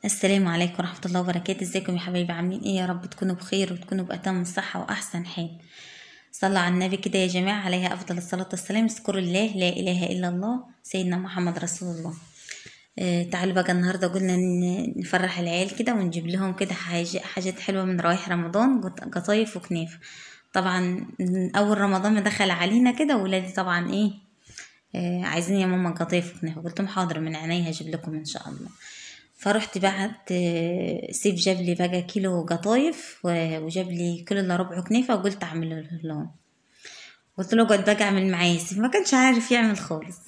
السلام عليكم ورحمة الله وبركاته. ازيكم يا حبايبي؟ عاملين ايه؟ يا رب تكونوا بخير وتكونوا بأتم الصحة وأحسن حال. صلوا على النبي كده يا جماعة، عليه أفضل الصلاة والسلام. اذكروا الله، لا إله إلا الله، سيدنا محمد رسول الله. تعالوا بقى النهاردة قلنا نفرح العيال كده ونجيب لهم كده حاجات حلوة من روايح رمضان، قطايف وكنيف. طبعا أول رمضان ما دخل علينا كده ولادي طبعا ايه، عايزين يا ماما قطايف وكنافة. قلت لهم حاضر، من عينيا هجيب لكم ان شاء الله. فرحت بعت، سيف جاب لي بقى كيلو قطايف وجاب لي كيلو الا ربع كنافه، وقلت اعمله لهم. قلت له اقعد بقى اعمل معايا. سيف ما كانش عارف يعمل خالص،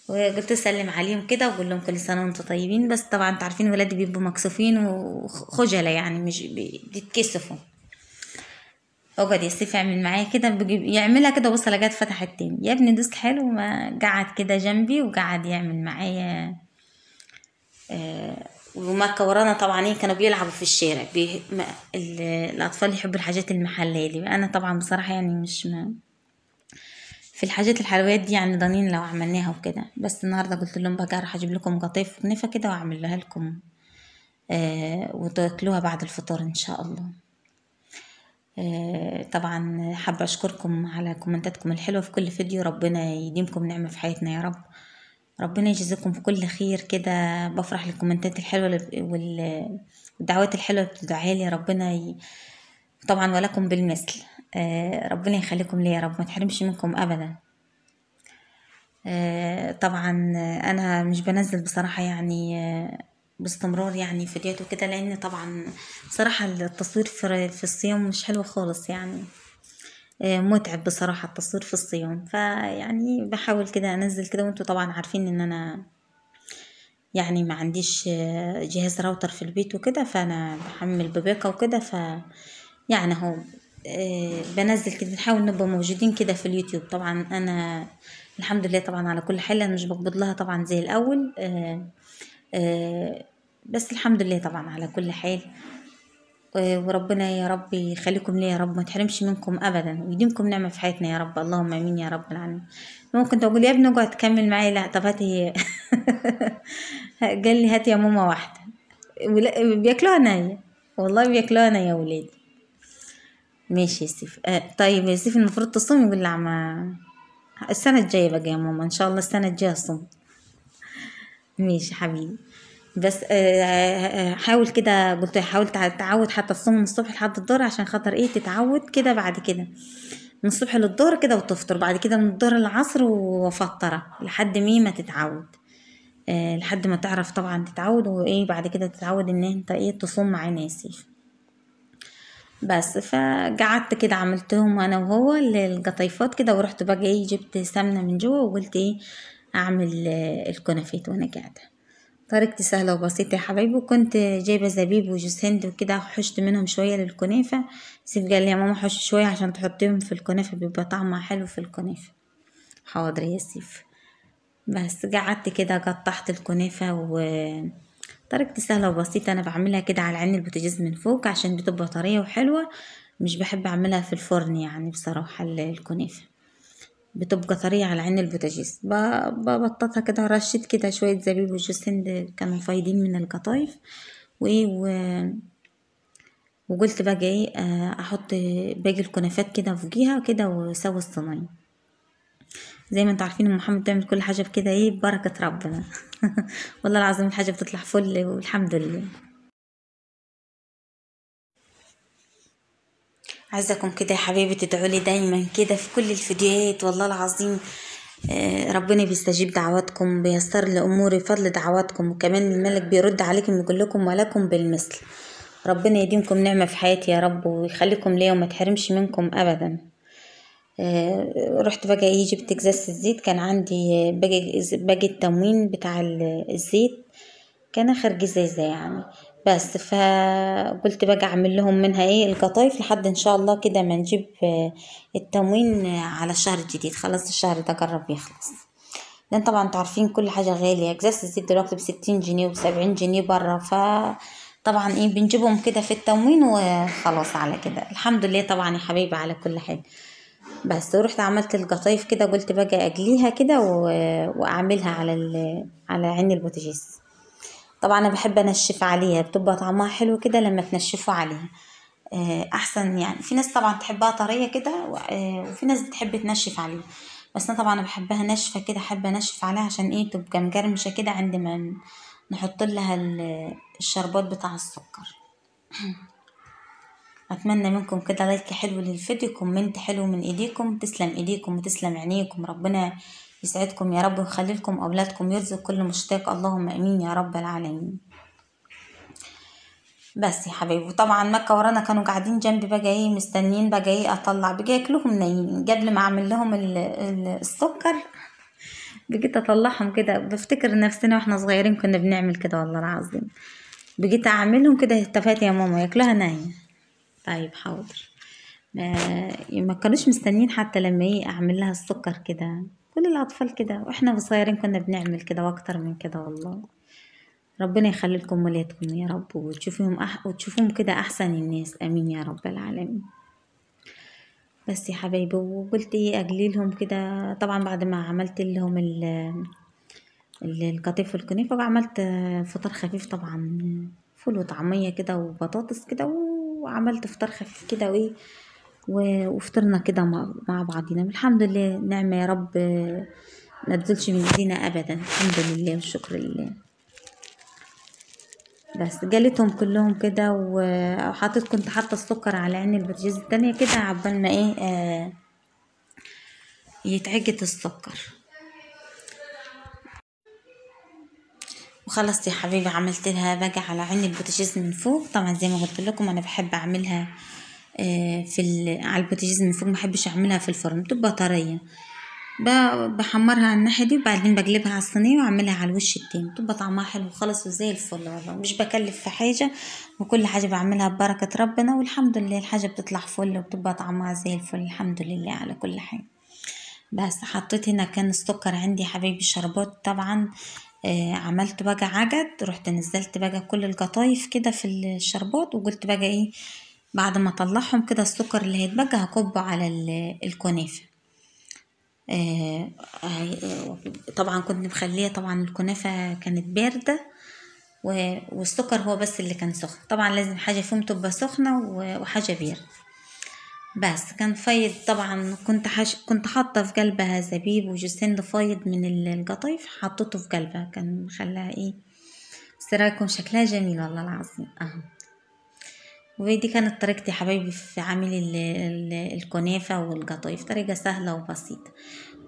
وقلت اسلم عليهم كده واقول لهم كل سنه وانتم طيبين. بس طبعا انتوا عارفين ولادي بيبقوا مكسوفين وخجله، يعني مش بيتكسفوا. اقعد يا سيف اعمل معايا كده، يعملها كده. بص لقيت فتحت تاني، يا ابني دوست حلو. ما قعد كده جنبي وقعد يعمل معايا. وما ورانا طبعا ايه، كانوا بيلعبوا في الشارع الاطفال يحبوا الحاجات المحليه دي. انا طبعا بصراحه يعني مش في الحاجات الحلويات دي، يعني ضانين لو عملناها وكده. بس النهارده قلت لهم بقى راح اجيب لكم قطيف وكنافه كده واعملها لكم، وتاكلوها بعد الفطار ان شاء الله. طبعا حابه اشكركم على كومنتاتكم الحلوه في كل فيديو. ربنا يديمكم نعمه في حياتنا يا رب. ربنا يجزيكم في كل خير كده. بفرح للكومنتات الحلوة والدعوات الحلوة اللي بتدعها لي. طبعا ولكم بالمثل. ربنا يخليكم لي يا رب، ما تحرمش منكم أبدا. طبعا أنا مش بنزل بصراحة يعني باستمرار يعني فيديوهات وكده، لأن طبعا بصراحة التصوير في الصيام مش حلو خالص يعني. متعب بصراحة التصوير في الصيام. فيعني بحاول كده أنزل كده، وانتوا طبعا عارفين ان انا يعني ما عنديش جهاز راوتر في البيت وكده، فانا بحمل بباقة وكده. يعني هو بنزل كده، بنحاول نبقى موجودين كده في اليوتيوب. طبعا انا الحمد لله طبعا على كل حال. انا مش بقبض لها طبعا زي الاول، بس الحمد لله طبعا على كل حال. وربنا يا رب يخليكم لي يا رب، ما تحرمش منكم ابدا، ويديمكم نعمه في حياتنا يا رب. اللهم امين يا رب العالمين. ممكن تقول يا ابني اقعد تكمل معايا؟ لا طب هاتي. قال لي هات يا ماما واحده. بياكلوها نية، والله بياكلوها نية يا ولادي. ماشي يا سيف. طيب يا سيف، المفروض تصوم. يقول لي السنة الجاية بقى يا ماما، ان شاء الله السنة الجاية اصوم. ماشي حبيبي. بس حاول كده. قلت حاول تعود حتى تصوم من الصبح لحد الظهر، عشان خاطر ايه تتعود كده. بعد كده من الصبح للظهر كده وتفطر، بعد كده من الظهر للعصر وفطرة لحد ما تتعود. لحد ما تعرف طبعا تتعود، وايه بعد كده تتعود ان انت ايه تصوم مع ناس. بس فقعدت كده عملتهم انا وهو القطيفات كده، ورحت بقى ايه جبت سمنه من جوه، وقلت ايه اعمل الكنافات وانا قاعده. طريقتي سهله وبسيطه يا حبايبي. وكنت جايبه زبيب وجوز هند وكده، حشت منهم شويه للكنافه. سيف قال لي يا ماما حش شويه عشان تحطيهم في الكنافه، بيبقى طعمها حلو في الكنافه. حاضر يا سيف. بس قعدت كده قطعت الكنافه طريقتي سهلة وبسيطة. أنا بعملها كده على عين البوتاجاز من فوق عشان بتبقى طرية وحلوة. مش بحب أعملها في الفرن يعني بصراحة. الكنافة بتبقى طرية على عين البوتاجاز. ببططها كده، رشيت كده شوية زبيب وجوز هند كانوا فايضين من القطايف. وإيه وقلت بقى إيه أحط باقي الكنافات كده فوقيها كده وسوي الصينية. زي ما انتوا عارفين ام محمد بتعمل كل حاجة بكده ايه ببركة ربنا. والله العظيم الحاجة بتطلع فل والحمد لله. عايزاكم كده يا حبيبي تدعولي دايما كده في كل الفيديوهات، والله العظيم. ربنا بيستجيب دعواتكم، بيسر لي اموري بفضل دعواتكم. وكمان الملك بيرد عليكم يقول لكم ولكم بالمثل. ربنا يديمكم نعمة في حياتي يا رب، ويخليكم ليا وما تحرمش منكم ابدا. رحت بقى ايه جبت ازازة الزيت. كان عندي باقي التموين بتاع الزيت، كان اخر جزازة يعني. بس فقلت بقى اعمل لهم منها ايه القطايف لحد ان شاء الله كده ما نجيب التموين على الشهر الجديد. خلاص الشهر ده قرب يخلص، لان طبعا انتوا عارفين كل حاجة غالية. ازازة الزيت دلوقتي ب60 جنيه و70 جنيه برا. طبعا ايه بنجيبهم كده في التموين وخلاص على كده. الحمد لله طبعا يا حبيبي على كل حاجة. بس ورحت عملت القطايف كده، قلت بقى اجليها كده واعملها على عين البوتاجاز. طبعا انا بحب انشف عليها، بتبقى طعمها حلو كده لما تنشفوا عليها. احسن يعني. في ناس طبعا تحبها طريه كده وفي ناس بتحب تنشف عليها، بس انا طبعا بحبها ناشفه كده، احب انشف عليها عشان ايه تبقى مجرمشه كده عندما نحط لها الشربات بتاع السكر. اتمنى منكم كده لايك حلو للفيديو، كومنت حلو من ايديكم، تسلم ايديكم وتسلم عينيكم، ربنا يسعدكم يا رب ويخلي لكم اولادكم، يرزق كل مشتاق، اللهم امين يا رب العالمين. بس يا حبايبي، وطبعا مكة ورانا كانوا قاعدين جنبي بقى ايه مستنيين بقى ايه اطلع بقى ياكلوهم نايمين قبل ما اعمل لهم السكر. بقيت اطلعهم كده، بفتكر نفسنا واحنا صغيرين كنا بنعمل كده والله العظيم. بقيت اعملهم كده، اتفقت يا ماما ياكلوها نايمة. طيب حاضر. ما كانوش مستنيين حتى لما ايه اعمل لها السكر كده. كل الاطفال كده واحنا صغيرين كنا بنعمل كده واكتر من كده والله. ربنا يخلي لكم ولادكم يا رب، وتشوفوهم كده احسن الناس، امين يا رب العالمين. بس يا حبايبي، وقلت ايه اجليلهم كده. طبعا بعد ما عملت لهم القطيف والكنافه، وعملت فطار خفيف طبعا، فول وطعميه كده وبطاطس كده، وعملت فطار خفيف كده وايه وفطرنا كده مع بعضنا. الحمد لله، نعمة يا رب، ما تزولش من ايدينا ابدا، الحمد لله والشكر لله. بس جالتهم كلهم كده، كنت حاطه السكر على عين البوتاجاز التانية كده عبال ما ايه يتعجت السكر. وخلص يا حبيبي، عملت لها بقى على عين البوتاجاز من فوق. طبعا زي ما قلت لكم انا بحب اعملها على البوتاجاز من فوق، ما بحبش اعملها في الفرن، بتبقى طريه. بحمرها على الناحيه دي، وبعدين بقلبها على الصينيه واعملها على الوش التاني، بتبقى طعمها حلو خالص وزي الفل والله. مش بكلف في حاجه، وكل حاجه بعملها ببركه ربنا، والحمد لله الحاجه بتطلع فل وبتبقى طعمها زي الفل، الحمد لله على كل حاجه. بس حطيت هنا كان السكر عندي يا حبايبي شربات طبعا. عملت بقى عجد، رحت نزلت بقى كل القطايف كده في الشربات، وقلت بقى ايه بعد ما اطلعهم كده السكر اللي هيتبقى هكبه على الكنافه. آه طبعا كنت مخليه، طبعا الكنافه كانت بارده والسكر هو بس اللي كان سخن. طبعا لازم حاجه فيهم تبقى سخنه وحاجه بارده. بس كان فايض طبعا، كنت حاطه في قلبها زبيب وجوز هند فايض من القطايف، حطيته في قلبها كان خلاها ايه. بس رايكم شكلها جميل والله العظيم اهو. ودي كانت طريقتي يا حبايبي في عمل الكنافه والقطايف، طريقه سهله وبسيطه.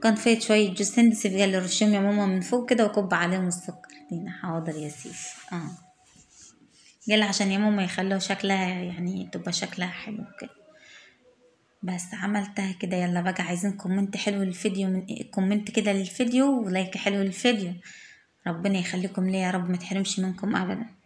كان فايت شويه جوز هند، سيف قال لي رشهم يا ماما من فوق كده وكب عليهم السكر. دينا حاضر يا سيف قال عشان يا ماما يخلوا شكلها يعني تبقى شكلها حلو كده. بس عملتها كده. يلا بقى، عايزين كومنت حلو للفيديو، من كومنت كده للفيديو ولايك حلو للفيديو. ربنا يخليكم ليا يا رب، ما تحرمش منكم ابدا.